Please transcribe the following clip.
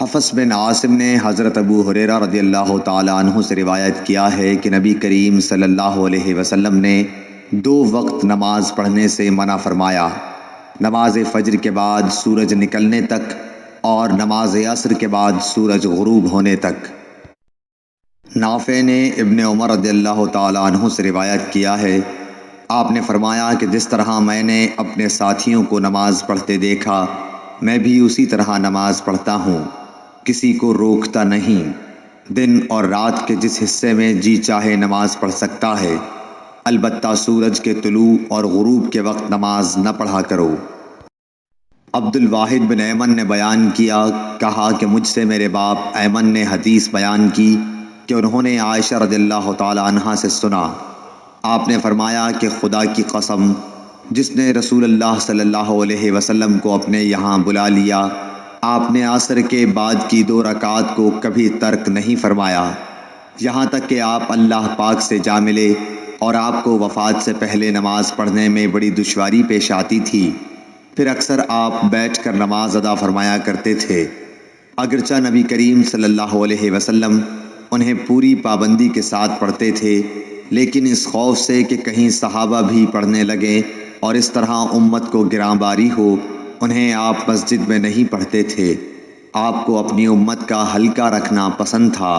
حفص بن عاصم نے حضرت ابو ہریرہ رضی اللہ تعالیٰ عنہ سے روایت کیا ہے کہ نبی کریم صلی اللہ علیہ وسلم نے 2 وقت نماز پڑھنے سے منع فرمایا، نماز فجر کے بعد سورج نکلنے تک اور نماز عصر کے بعد سورج غروب ہونے تک۔ نافع نے ابن عمر رضی اللہ تعالیٰ عنہ سے روایت کیا ہے، آپ نے فرمایا کہ جس طرح میں نے اپنے ساتھیوں کو نماز پڑھتے دیکھا، میں بھی اسی طرح نماز پڑھتا ہوں، کسی کو روکتا نہیں۔ دن اور رات کے جس حصے میں جی چاہے نماز پڑھ سکتا ہے، البتہ سورج کے طلوع اور غروب کے وقت نماز نہ پڑھا کرو۔ عبد الواحد بن ایمن نے بیان کیا، کہا کہ مجھ سے میرے باپ ایمن نے حدیث بیان کی کہ انہوں نے عائشہ رضی اللہ تعالی عنہا سے سنا، آپ نے فرمایا کہ خدا کی قسم، جس نے رسول اللہ صلی اللہ علیہ وسلم کو اپنے یہاں بلا لیا، آپ نے عصر کے بعد کی 2 رکعات کو کبھی ترک نہیں فرمایا، یہاں تک کہ آپ اللہ پاک سے جا ملے اور آپ کو وفات سے پہلے نماز پڑھنے میں بڑی دشواری پیش آتی تھی، پھر اکثر آپ بیٹھ کر نماز ادا فرمایا کرتے تھے۔ اگرچہ نبی کریم صلی اللہ علیہ وسلم انہیں پوری پابندی کے ساتھ پڑھتے تھے، لیکن اس خوف سے کہ کہیں صحابہ بھی پڑھنے لگیں اور اس طرح امت کو گراں باری ہو، انہیں آپ مسجد میں نہیں پڑھتے تھے۔ آپ کو اپنی امت کا ہلکا رکھنا پسند تھا۔